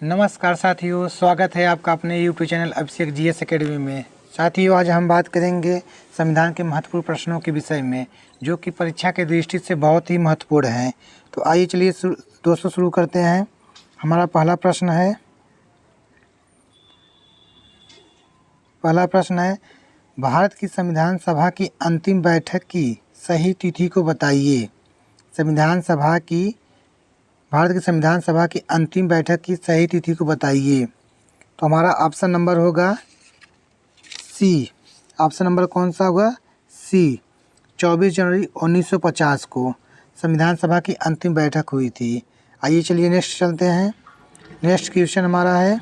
नमस्कार साथियों, स्वागत है आपका अपने यूट्यूब चैनल अभिषेक जीएस एकेडमी में। साथियों, आज हम बात करेंगे संविधान के महत्वपूर्ण प्रश्नों के विषय में, जो कि परीक्षा के दृष्टि से बहुत ही महत्वपूर्ण हैं। तो आइए चलिए दोस्तों शुरू करते हैं। हमारा पहला प्रश्न है भारत की संविधान सभा की अंतिम बैठक की सही तिथि को बताइए। भारत की संविधान सभा की अंतिम बैठक की सही तिथि को बताइए। तो हमारा ऑप्शन नंबर होगा सी। ऑप्शन नंबर कौन सा होगा? सी। 24 जनवरी 1950 को संविधान सभा की अंतिम बैठक हुई थी। आइए चलिए नेक्स्ट चलते हैं। नेक्स्ट क्वेश्चन हमारा है,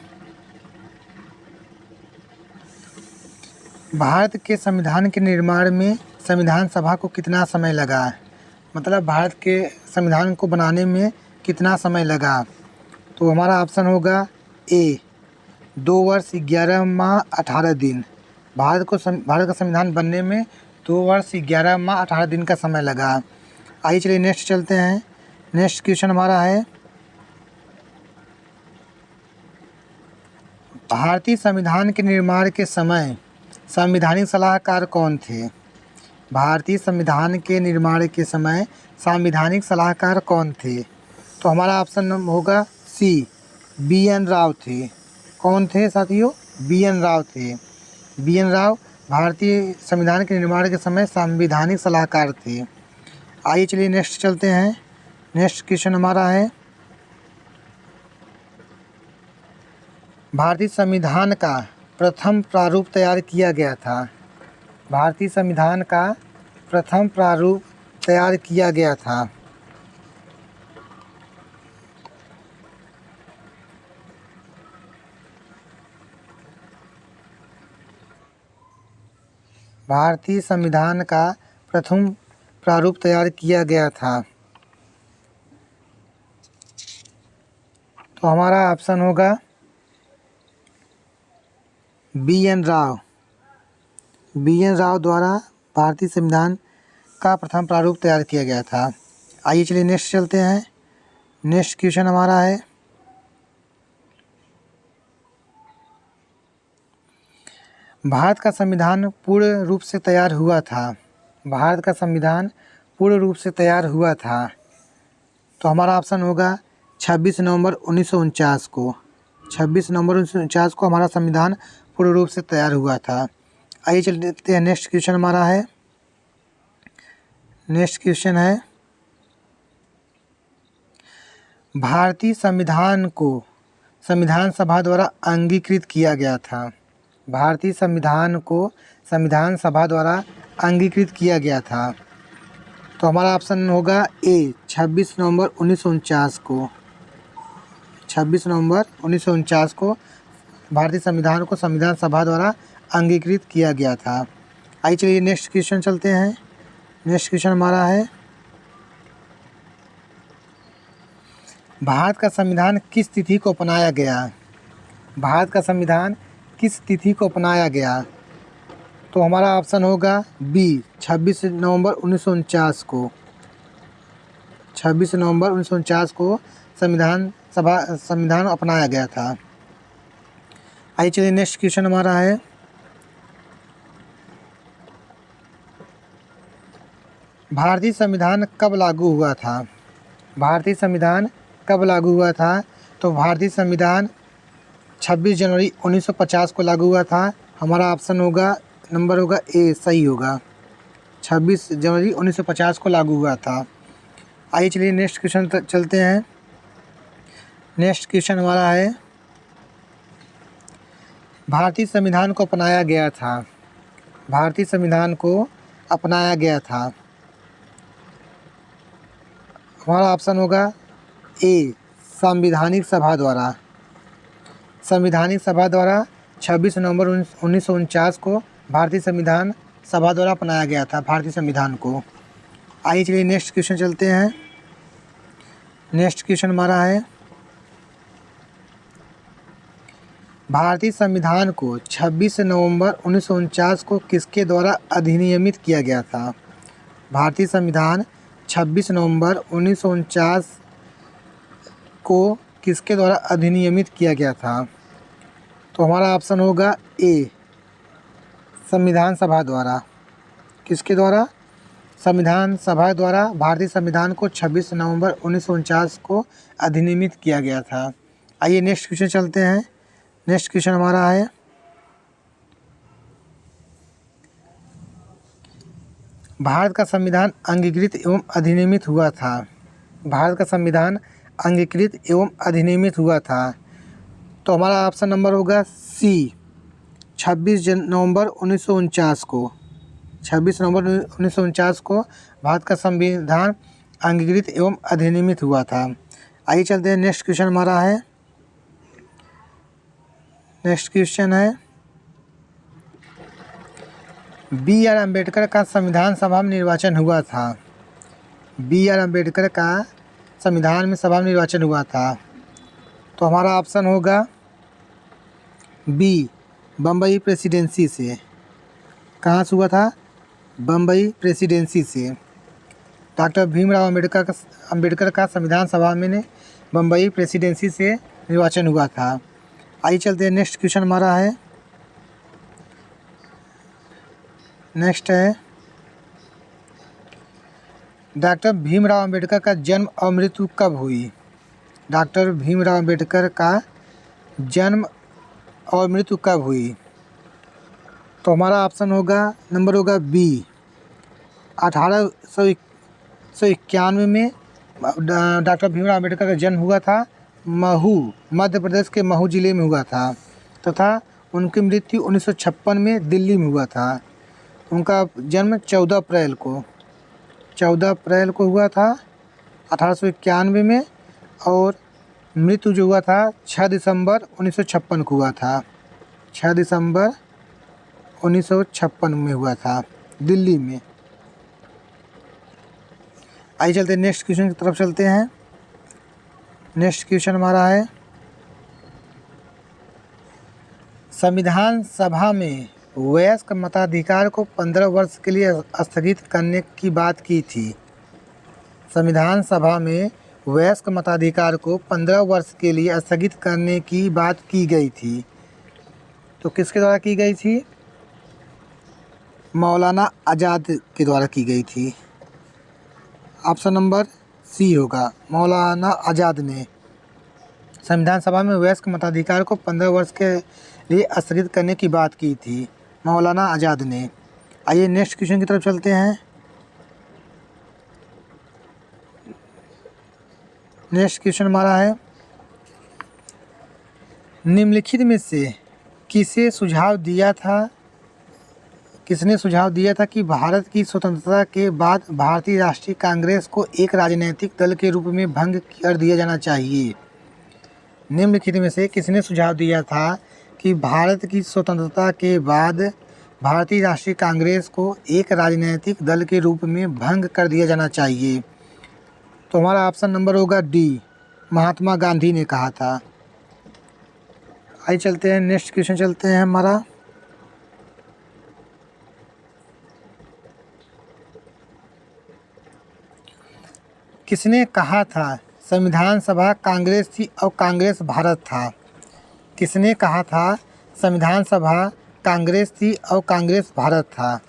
भारत के संविधान के निर्माण में संविधान सभा को कितना समय लगा? मतलब भारत के संविधान को बनाने में कितना समय लगा? तो हमारा ऑप्शन होगा ए 2 वर्ष 11 माह 18 दिन। भारत का संविधान बनने में 2 वर्ष 11 माह 18 दिन का समय लगा। आइए चलिए नेक्स्ट चलते हैं। नेक्स्ट क्वेश्चन हमारा है, भारतीय संविधान के निर्माण के समय संवैधानिक सलाहकार कौन थे? भारतीय संविधान के निर्माण के समय संवैधानिक सलाहकार कौन थे? तो हमारा ऑप्शन होगा सी, बी.एन. राव थे। कौन थे साथियों? बी.एन. राव थे। बी.एन. राव भारतीय संविधान के निर्माण के समय संवैधानिक सलाहकार थे। आइए चलिए नेक्स्ट चलते हैं। नेक्स्ट क्वेश्चन हमारा है, भारतीय संविधान का प्रथम प्रारूप तैयार किया गया था। भारतीय संविधान का प्रथम प्रारूप तैयार किया गया था। भारतीय संविधान का प्रथम प्रारूप तैयार किया गया था। तो हमारा ऑप्शन होगा बी.एन. राव। बी.एन. राव द्वारा भारतीय संविधान का प्रथम प्रारूप तैयार किया गया था। आइए चलिए नेक्स्ट चलते हैं। नेक्स्ट क्वेश्चन हमारा है, भारत का संविधान पूर्ण रूप से तैयार हुआ था। भारत का संविधान पूर्ण रूप से तैयार हुआ था। तो हमारा ऑप्शन होगा 26 नवंबर 1949 को। 26 नवंबर 1949 को हमारा संविधान पूर्ण रूप से तैयार हुआ था। आइए चलते हैं। नेक्स्ट क्वेश्चन हमारा है, नेक्स्ट क्वेश्चन है, भारतीय संविधान को संविधान सभा द्वारा अंगीकृत किया गया था। भारतीय संविधान को संविधान सभा द्वारा अंगीकृत किया गया था। तो हमारा ऑप्शन होगा ए 26 नवंबर 1949 को। 26 नवंबर 1949 को भारतीय संविधान को संविधान सभा द्वारा अंगीकृत किया गया था। आइए चलिए नेक्स्ट क्वेश्चन चलते हैं। नेक्स्ट क्वेश्चन हमारा है, भारत का संविधान किस तिथि को अपनाया गया? भारत का संविधान किस तिथि को अपनाया गया? तो हमारा ऑप्शन होगा बी 26 नवंबर 1949 को। 26 नवंबर 1949 को संविधान अपनाया गया था। आइए चलिए नेक्स्ट क्वेश्चन हमारा है, भारतीय संविधान कब लागू हुआ था? भारतीय संविधान कब लागू हुआ था? तो भारतीय संविधान 26 जनवरी 1950 को लागू हुआ था। हमारा ऑप्शन होगा नंबर होगा ए, सही होगा। 26 जनवरी 1950 को लागू हुआ था। आइए चलिए नेक्स्ट क्वेश्चन चलते हैं। नेक्स्ट क्वेश्चन हमारा है, भारतीय संविधान को अपनाया गया था। भारतीय संविधान को अपनाया गया था। हमारा ऑप्शन होगा ए, संवैधानिक सभा द्वारा। संवैधानिक सभा द्वारा 26 नवंबर 1949 को भारतीय संविधान सभा द्वारा अपनाया गया था भारतीय संविधान को। आइए चलिए नेक्स्ट क्वेश्चन चलते हैं। नेक्स्ट क्वेश्चन हमारा है, भारतीय संविधान को 26 नवंबर 1949 को किसके द्वारा अधिनियमित किया गया था? भारतीय संविधान 26 नवंबर 1949 को किसके द्वारा अधिनियमित किया गया था? तो हमारा ऑप्शन होगा ए, संविधान सभा द्वारा। किसके द्वारा? संविधान सभा द्वारा भारतीय संविधान को 26 नवंबर 1949 को अधिनियमित किया गया था। आइए नेक्स्ट क्वेश्चन चलते हैं। नेक्स्ट क्वेश्चन हमारा है, भारत का संविधान अंगीकृत एवं अधिनियमित हुआ था। भारत का संविधान अंगीकृत एवं अधिनियमित हुआ था। तो हमारा ऑप्शन नंबर होगा सी, 26 नवंबर 1949 को। 26 नवंबर 1949 को भारत का संविधान अंगीकृत एवं अधिनियमित हुआ था। आइए चलते हैं, नेक्स्ट क्वेश्चन हमारा है। नेक्स्ट क्वेश्चन है, बी आर अम्बेडकर का संविधान सभा में निर्वाचन हुआ था। बी आर अम्बेडकर का संविधान में सभा में निर्वाचन हुआ था। तो हमारा ऑप्शन होगा बी, बम्बई प्रेसिडेंसी से। कहाँ से हुआ था? बम्बई प्रेसिडेंसी से। डॉक्टर भीमराव अम्बेडकर का संविधान सभा में बम्बई प्रेसिडेंसी से निर्वाचन हुआ था। आइए चलते हैं, नेक्स्ट क्वेश्चन हमारा है। नेक्स्ट है, डॉक्टर भीमराव अम्बेडकर का जन्म और मृत्यु कब हुई? डॉक्टर भीमराव अम्बेडकर का जन्म और मृत्यु कब हुई? तो हमारा ऑप्शन होगा, नंबर होगा बी, 1891 में डॉक्टर भीमराव अम्बेडकर का जन्म हुआ था। महू, मध्य प्रदेश के महू जिले में हुआ था तथा उनकी मृत्यु 1956 में दिल्ली में हुआ था। उनका जन्म 14 अप्रैल को हुआ था 1891 में, और मृत्यु जो हुआ था 6 दिसंबर 1956 को हुआ था। 6 दिसंबर 1956 में हुआ था दिल्ली में। आइए चलते हैं, नेक्स्ट क्वेश्चन की तरफ चलते हैं। नेक्स्ट क्वेश्चन हमारा है, संविधान सभा में वयस्क मताधिकार को 15 वर्ष के लिए स्थगित करने की बात की थी। संविधान सभा में वयस्क मताधिकार को 15 वर्ष के लिए स्थगित करने की बात की गई थी। तो किसके द्वारा की गई थी? मौलाना आज़ाद के द्वारा की गई थी। ऑप्शन नंबर सी होगा, मौलाना आज़ाद ने संविधान सभा में वयस्क मताधिकार को 15 वर्ष के लिए स्थगित करने की बात की थी, मौलाना आज़ाद ने। आइए नेक्स्ट क्वेश्चन की तरफ चलते हैं। नेक्स्ट क्वेश्चन हमारा है, निम्नलिखित में से किसने सुझाव दिया था कि भारत की स्वतंत्रता के बाद भारतीय राष्ट्रीय कांग्रेस को एक राजनीतिक दल के रूप में भंग कर दिया जाना चाहिए? निम्नलिखित में से किसने सुझाव दिया था कि भारत की स्वतंत्रता के बाद भारतीय राष्ट्रीय कांग्रेस को एक राजनीतिक दल के रूप में भंग कर दिया जाना चाहिए? तो हमारा ऑप्शन नंबर होगा डी, महात्मा गांधी ने कहा था। आइए चलते हैं, नेक्स्ट क्वेश्चन चलते हैं हमारा। किसने कहा था संविधान सभा कांग्रेस थी और कांग्रेस भारत था? किसने कहा था संविधान सभा कांग्रेस थी और कांग्रेस भारत था?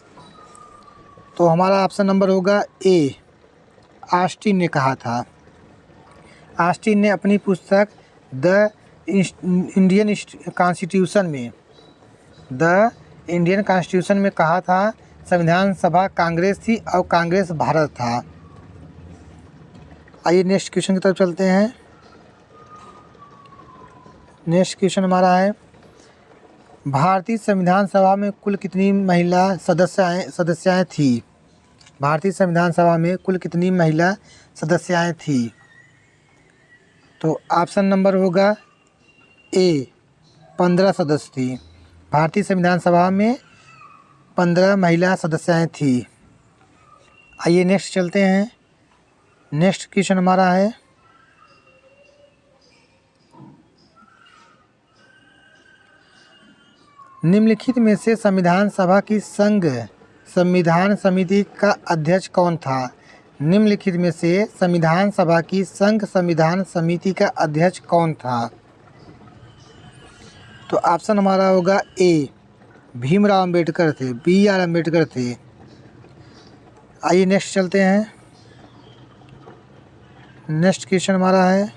तो हमारा ऑप्शन नंबर होगा ए, ऑस्टिन ने कहा था। ऑस्टिन ने अपनी पुस्तक द इंडियन कॉन्स्टिट्यूशन में कहा था संविधान सभा कांग्रेस थी और कांग्रेस भारत था। आइए नेक्स्ट क्वेश्चन की तरफ चलते हैं। नेक्स्ट क्वेश्चन हमारा है, भारतीय संविधान सभा में कुल कितनी महिला सदस्याएं थी? भारतीय संविधान सभा में कुल कितनी महिला सदस्याएं थी? तो ऑप्शन नंबर होगा ए, 15 सदस्य थी। भारतीय संविधान सभा में 15 महिला सदस्याएं थी। आइए नेक्स्ट चलते हैं। नेक्स्ट क्वेश्चन हमारा है, निम्नलिखित में से संविधान सभा की संघ संविधान समिति का अध्यक्ष कौन था? निम्नलिखित में से संविधान सभा की संघ संविधान समिति का अध्यक्ष कौन था? तो ऑप्शन हमारा होगा ए, भीमराव अंबेडकर थे, बी आर अम्बेडकर थे। आइए नेक्स्ट चलते हैं। नेक्स्ट क्वेश्चन हमारा है,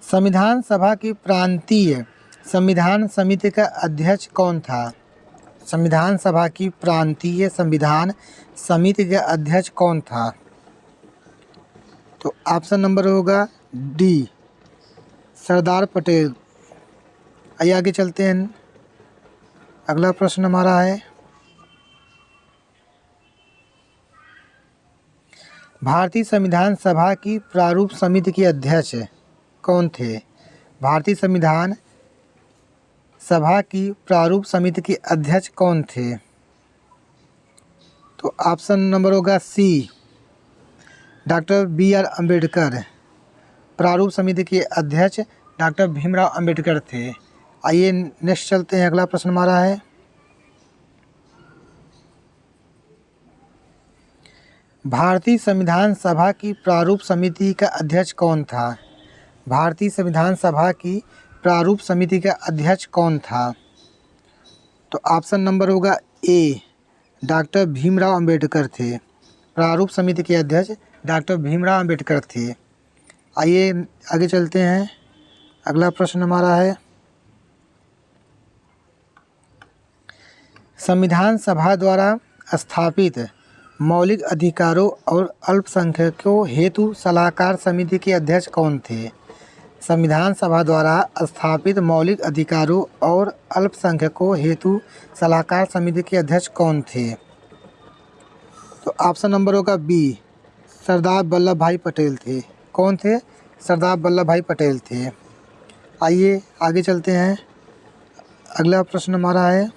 संविधान सभा की प्रांतीय संविधान समिति का अध्यक्ष कौन था? संविधान सभा की प्रांतीय संविधान समिति का अध्यक्ष कौन था? तो ऑप्शन नंबर होगा डी, सरदार पटेल। आइए आगे चलते हैं। अगला प्रश्न हमारा है, भारतीय संविधान सभा की प्रारूप समिति के अध्यक्ष कौन थे? भारतीय संविधान सभा की प्रारूप समिति के अध्यक्ष कौन थे? तो ऑप्शन नंबर होगा सी, डॉक्टर बी आर अम्बेडकर। प्रारूप समिति के अध्यक्ष डॉक्टर भीमराव अंबेडकर थे। आइए नेक्स्ट चलते हैं। अगला प्रश्न हमारा है, भारतीय संविधान सभा की प्रारूप समिति का अध्यक्ष कौन था? भारतीय संविधान सभा की प्रारूप समिति का अध्यक्ष कौन था? तो ऑप्शन नंबर होगा ए, डॉक्टर भीमराव अंबेडकर थे। प्रारूप समिति के अध्यक्ष डॉक्टर भीमराव अंबेडकर थे। आइए आगे चलते हैं। अगला प्रश्न हमारा है, संविधान सभा द्वारा स्थापित मौलिक अधिकारों और अल्पसंख्यकों हेतु सलाहकार समिति के अध्यक्ष कौन थे? संविधान सभा द्वारा स्थापित मौलिक अधिकारों और अल्पसंख्यकों हेतु सलाहकार समिति के अध्यक्ष कौन थे? तो ऑप्शन नंबर होगा बी, सरदार वल्लभ भाई पटेल थे। कौन थे? सरदार वल्लभ भाई पटेल थे। आइए आगे चलते हैं। अगला प्रश्न हमारा है,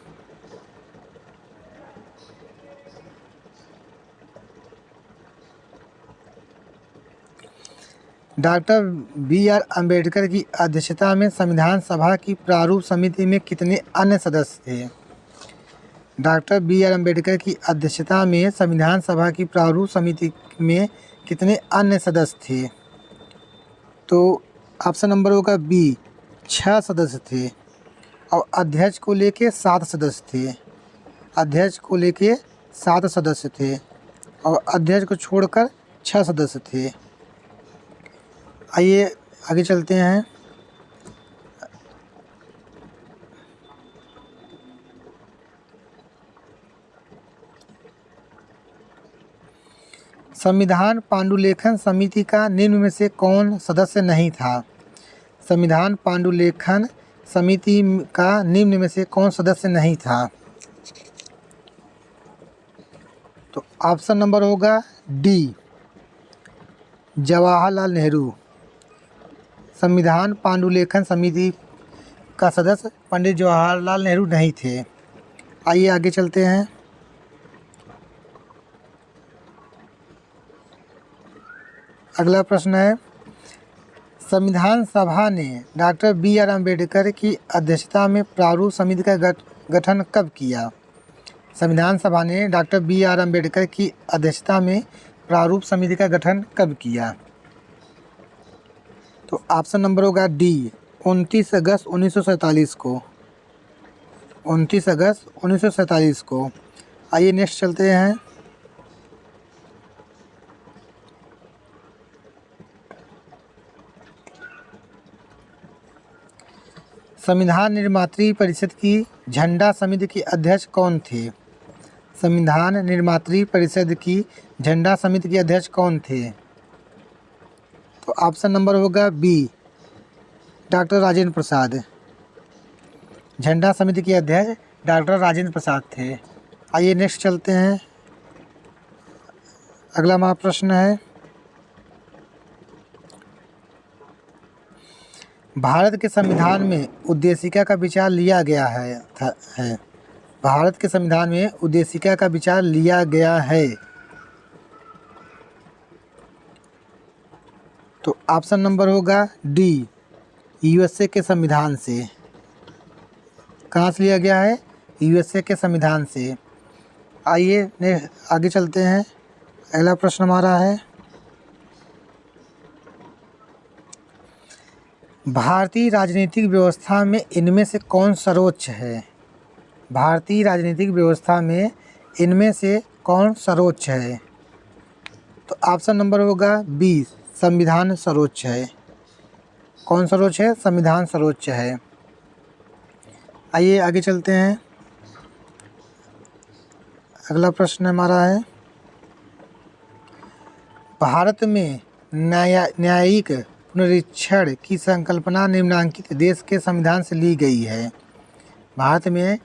डॉक्टर बी आर अम्बेडकर की अध्यक्षता में संविधान सभा की प्रारूप समिति में कितने अन्य सदस्य थे? डॉक्टर बी आर अम्बेडकर की अध्यक्षता में संविधान सभा की प्रारूप समिति में कितने अन्य सदस्य थे? तो ऑप्शन नंबर होगा बी, 6 सदस्य थे और अध्यक्ष को लेके 7 सदस्य थे। अध्यक्ष को लेके 7 सदस्य थे और अध्यक्ष को छोड़कर 6 सदस्य थे। आइए आगे चलते हैं। संविधान पांडुलेखन समिति का निम्न में से कौन सदस्य नहीं था? संविधान पांडुलेखन समिति का निम्न में से कौन सदस्य नहीं था? तो ऑप्शन नंबर होगा डी, जवाहरलाल नेहरू। संविधान पांडुलेखन समिति का सदस्य पंडित जवाहरलाल नेहरू नहीं थे। आइए आगे चलते हैं। अगला प्रश्न है, संविधान सभा ने डॉक्टर बी आर अम्बेडकर की अध्यक्षता में प्रारूप समिति का गठन कब किया? संविधान सभा ने डॉक्टर बी आर अम्बेडकर की अध्यक्षता में प्रारूप समिति का गठन कब किया? तो ऑप्शन नंबर होगा डी, 29 अगस्त 1947 को। 29 अगस्त 1947 को। आइए नेक्स्ट चलते हैं। संविधान निर्मात्री परिषद की झंडा समिति के अध्यक्ष कौन थे? संविधान निर्मात्री परिषद की झंडा समिति के अध्यक्ष कौन थे? तो ऑप्शन नंबर होगा बी, डॉक्टर राजेंद्र प्रसाद। झंडा समिति के अध्यक्ष डॉक्टर राजेंद्र प्रसाद थे। आइए नेक्स्ट चलते हैं। अगला हमारा प्रश्न है, भारत के संविधान में उद्देशिका का विचार लिया गया है। भारत के संविधान में उद्देशिका का विचार लिया गया है। तो ऑप्शन नंबर होगा डी, यूएसए के संविधान से। कहाँ से लिया गया है? यूएसए के संविधान से। आइए आगे चलते हैं। अगला प्रश्न हमारा है, भारतीय राजनीतिक व्यवस्था में इनमें से कौन सर्वोच्च है? भारतीय राजनीतिक व्यवस्था में इनमें से कौन सर्वोच्च है? तो ऑप्शन नंबर होगा बी, संविधान सर्वोच्च है। कौन सर्वोच्च है? संविधान सर्वोच्च है। आइए आगे चलते हैं। अगला प्रश्न हमारा है, भारत में न्यायिक पुनरीक्षण की संकल्पना निम्नलिखित देश के संविधान से ली गई है। भारत में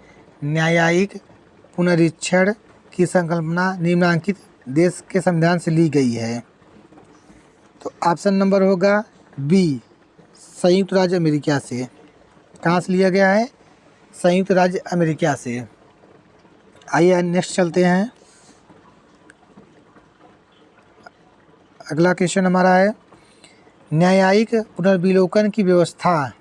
न्यायिक पुनरीक्षण की संकल्पना निम्नलिखित देश के संविधान से ली गई है। तो ऑप्शन नंबर होगा बी, संयुक्त राज्य अमेरिका से। कहाँ से लिया गया है? संयुक्त राज्य अमेरिका से। आइए नेक्स्ट चलते हैं। अगला क्वेश्चन हमारा है, न्यायिक पुनर्विलोकन की व्यवस्था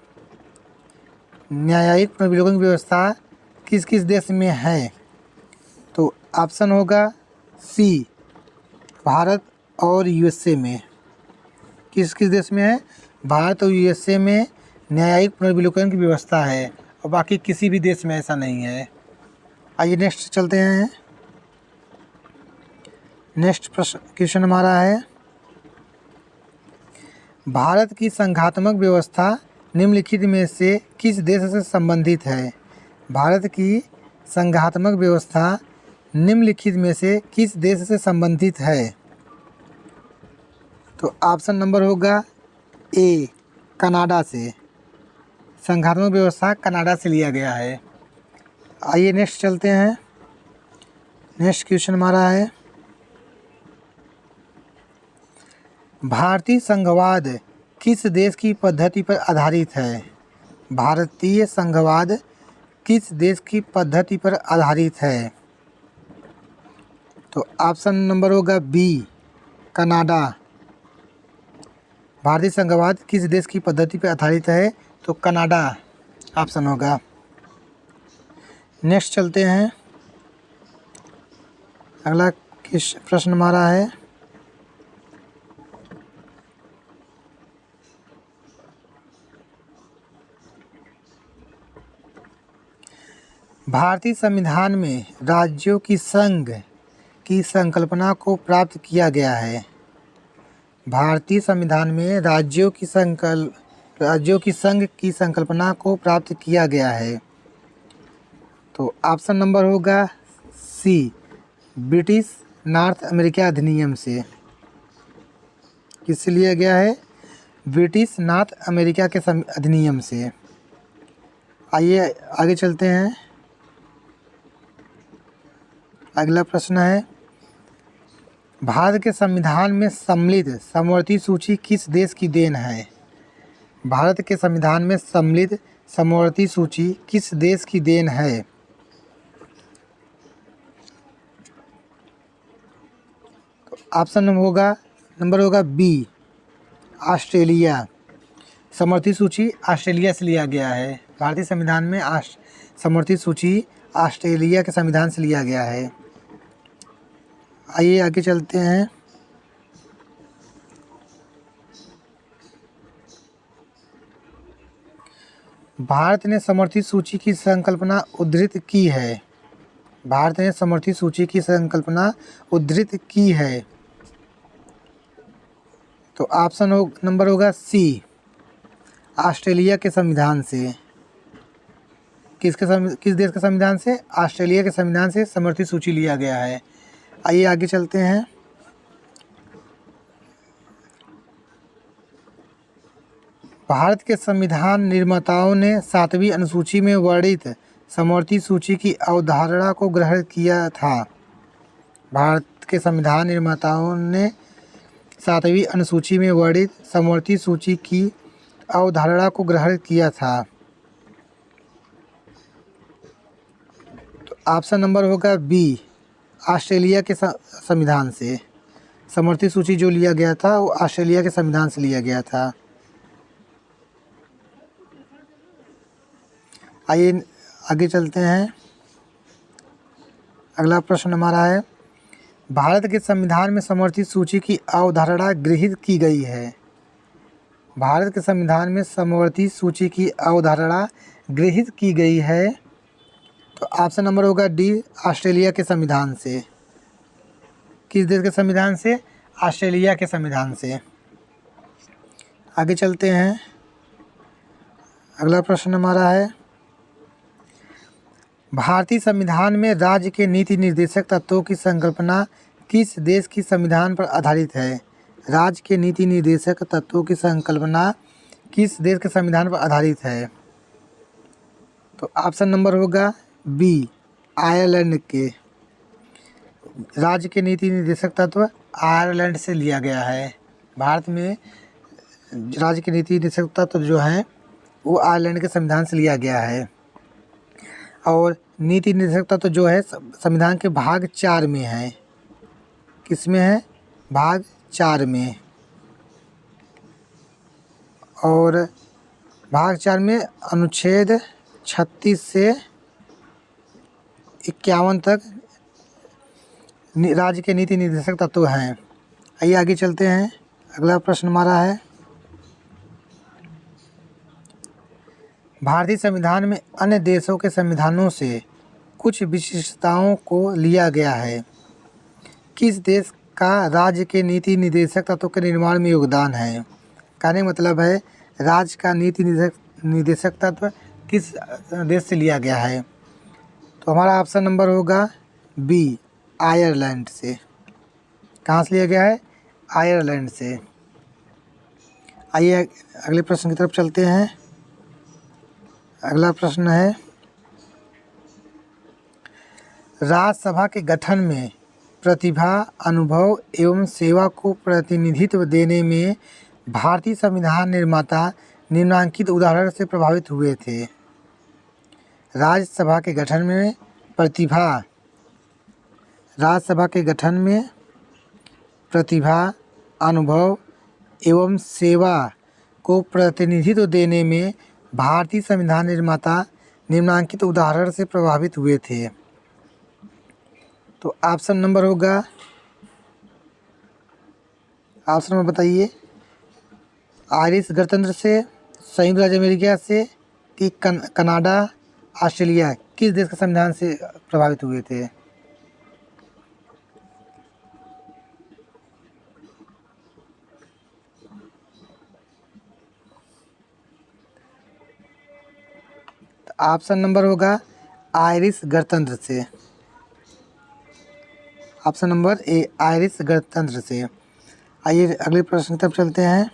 किस किस देश में है? तो ऑप्शन होगा सी, भारत और यूएसए में। किस किस देश में है? भारत और यूएसए में न्यायिक पुनर्विलोकन की व्यवस्था है और बाकी किसी भी देश में ऐसा नहीं है। आइए नेक्स्ट चलते हैं। नेक्स्ट प्रश्न क्वेश्चन हमारा है, भारत की संघात्मक व्यवस्था निम्नलिखित में से किस देश से संबंधित है? भारत की संघात्मक व्यवस्था निम्नलिखित में से किस देश से संबंधित है? तो ऑप्शन नंबर होगा ए, कनाडा से। संघात्मक व्यवस्था कनाडा से लिया गया है। आइए नेक्स्ट चलते हैं। नेक्स्ट क्वेश्चन हमारा है, भारतीय संघवाद किस देश की पद्धति पर आधारित है? भारतीय संघवाद किस देश की पद्धति पर आधारित है? तो ऑप्शन नंबर होगा बी, कनाडा। भारतीय संघवाद किस देश की पद्धति पर आधारित है? तो कनाडा ऑप्शन होगा। नेक्स्ट चलते हैं। अगला प्रश्न हमारा है, भारतीय संविधान में राज्यों की संघ की संकल्पना को प्राप्त किया गया है। भारतीय संविधान में राज्यों की संघ की संकल्पना को प्राप्त किया गया है। तो ऑप्शन नंबर होगा सी, ब्रिटिश नॉर्थ अमेरिका अधिनियम से। किससे लिया गया है? ब्रिटिश नॉर्थ अमेरिका के अधिनियम से। आइए आगे चलते हैं। अगला प्रश्न है, भारत के संविधान में सम्मिलित समवर्ती सूची किस देश की देन है? भारत के संविधान में सम्मिलित समवर्ती सूची किस देश की देन है? तो ऑप्शन नंबर होगा बी, ऑस्ट्रेलिया। समवर्ती सूची ऑस्ट्रेलिया से लिया गया है। भारतीय संविधान में समवर्ती सूची ऑस्ट्रेलिया के संविधान से लिया गया है। आइए आगे चलते हैं। भारत ने समवर्ती सूची की संकल्पना उद्धृत की है। भारत ने समवर्ती सूची की संकल्पना उद्धृत की है। तो ऑप्शन नंबर होगा सी, ऑस्ट्रेलिया के संविधान से। किस देश के संविधान से? ऑस्ट्रेलिया के संविधान से समवर्ती सूची लिया गया है। आइए आगे चलते हैं। भारत के संविधान निर्माताओं ने 7वीं अनुसूची में वर्णित समवर्ती सूची की अवधारणा को ग्रहण किया था। भारत के संविधान निर्माताओं ने 7वीं अनुसूची में वर्णित समवर्ती सूची की अवधारणा को ग्रहण किया था। तो ऑप्शन नंबर होगा बी, ऑस्ट्रेलिया के संविधान से। समवर्ती सूची जो लिया गया था वो ऑस्ट्रेलिया के संविधान से लिया गया था। आइए आगे चलते हैं। अगला प्रश्न हमारा है, भारत के संविधान में समवर्ती सूची की अवधारणा गृहीत की गई है। भारत के संविधान में समवर्ती सूची की अवधारणा गृहीत की गई है। तो ऑप्शन नंबर होगा डी, ऑस्ट्रेलिया के संविधान से। किस देश के संविधान से? ऑस्ट्रेलिया के संविधान से। आगे चलते हैं। अगला प्रश्न हमारा है, भारतीय संविधान में राज्य के नीति निर्देशक तत्वों की संकल्पना किस देश की संविधान पर आधारित है? राज्य के नीति निर्देशक तत्वों की संकल्पना किस देश के संविधान पर आधारित है? तो ऑप्शन नंबर होगा बी, आयरलैंड के। राज्य के नीति निर्देशक तत्व आयरलैंड से लिया गया है। भारत में राज्य के नीति निर्देशक तत्व जो हैं वो आयरलैंड के संविधान से लिया गया है। और नीति निर्देशक तत्व जो है संविधान के भाग 4 में है। किस में है? भाग 4 में। और भाग 4 में अनुच्छेद 36 से 51 तक राज्य के नीति निर्देशक तत्व हैं। आइए आगे चलते हैं। अगला प्रश्न हमारा है, भारतीय संविधान में अन्य देशों के संविधानों से कुछ विशिष्टताओं को लिया गया है। किस देश का राज्य के नीति निर्देशक तत्वों के निर्माण में योगदान है? कहने का मतलब है राज्य का नीति निर्देशक तत्व किस देश से लिया गया है? तो हमारा ऑप्शन नंबर होगा बी, आयरलैंड से। कहाँ से लिया गया है? आयरलैंड से। आइए अगले प्रश्न की तरफ चलते हैं। अगला प्रश्न है, राज्यसभा के गठन में प्रतिभा, अनुभव एवं सेवा को प्रतिनिधित्व देने में भारतीय संविधान निर्माता निम्नलिखित उदाहरण से प्रभावित हुए थे। राज्यसभा के गठन में प्रतिभा, राज्यसभा के गठन में प्रतिभा, अनुभव एवं सेवा को प्रतिनिधित्व देने में भारतीय संविधान निर्माता निम्नलिखित उदाहरण से प्रभावित हुए थे। तो ऑप्शन नंबर होगा, ऑप्शन नंबर बताइए, आयरिश गणतंत्र से, संयुक्त राज्य अमेरिका से कि कनाडा, ऑस्ट्रेलिया, किस देश के संविधान से प्रभावित हुए थे? ऑप्शन नंबर होगा आयरिश गणतंत्र से। ऑप्शन नंबर ए, आयरिश गणतंत्र से। आइए अगले प्रश्न की तरफ चलते हैं।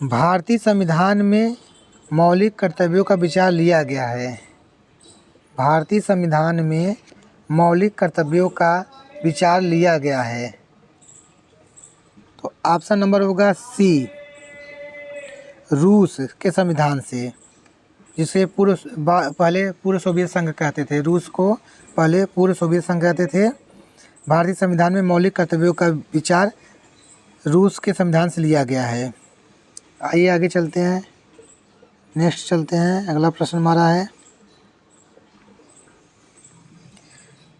भारतीय संविधान में मौलिक कर्तव्यों का विचार लिया गया है। भारतीय संविधान में मौलिक कर्तव्यों का विचार लिया गया है। तो ऑप्शन नंबर होगा सी, रूस के संविधान से, जिसे पहले पूर्व सोवियत संघ कहते थे। रूस को पहले पूर्व सोवियत संघ कहते थे। भारतीय संविधान में मौलिक कर्तव्यों का विचार रूस के संविधान से लिया गया है। आइए आगे चलते हैं, नेक्स्ट चलते हैं। अगला प्रश्न हमारा है,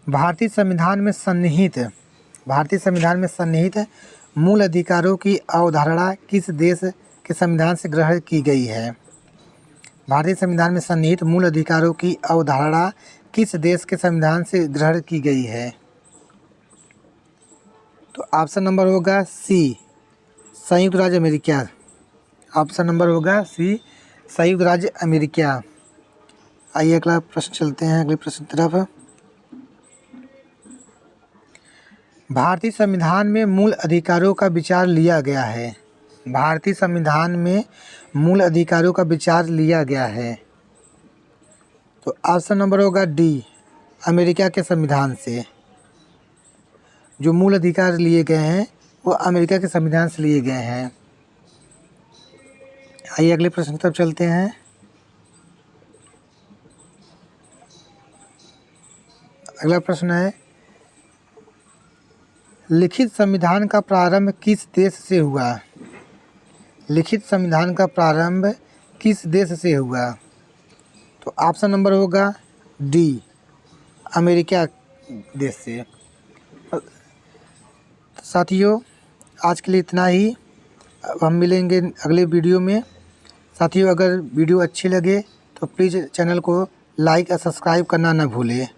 भारतीय संविधान में सन्निहित मूल अधिकारों की अवधारणा किस देश के संविधान से ग्रहण की गई है? भारतीय संविधान में सन्निहित मूल अधिकारों की अवधारणा किस देश के संविधान से ग्रहण की गई है? तो ऑप्शन नंबर होगा सी, संयुक्त राज्य अमेरिका। ऑप्शन नंबर होगा सी, संयुक्त राज्य अमेरिका। आइए अगला प्रश्न चलते हैं, अगले प्रश्न की तरफ। भारतीय संविधान में मूल अधिकारों का विचार लिया गया है। भारतीय संविधान में मूल अधिकारों का विचार लिया गया है। तो ऑप्शन नंबर होगा डी, अमेरिका के संविधान से। जो मूल अधिकार लिए गए हैं वो अमेरिका के संविधान से लिए गए हैं। आइए अगले प्रश्न की तरफ चलते हैं। अगला प्रश्न है, लिखित संविधान का प्रारंभ किस देश से हुआ? लिखित संविधान का प्रारंभ किस देश से हुआ? तो ऑप्शन नंबर होगा डी, अमेरिका देश से। साथियों, आज के लिए इतना ही। अब हम मिलेंगे अगले वीडियो में। साथियों, अगर वीडियो अच्छी लगे तो प्लीज़ चैनल को लाइक और सब्सक्राइब करना ना भूलें।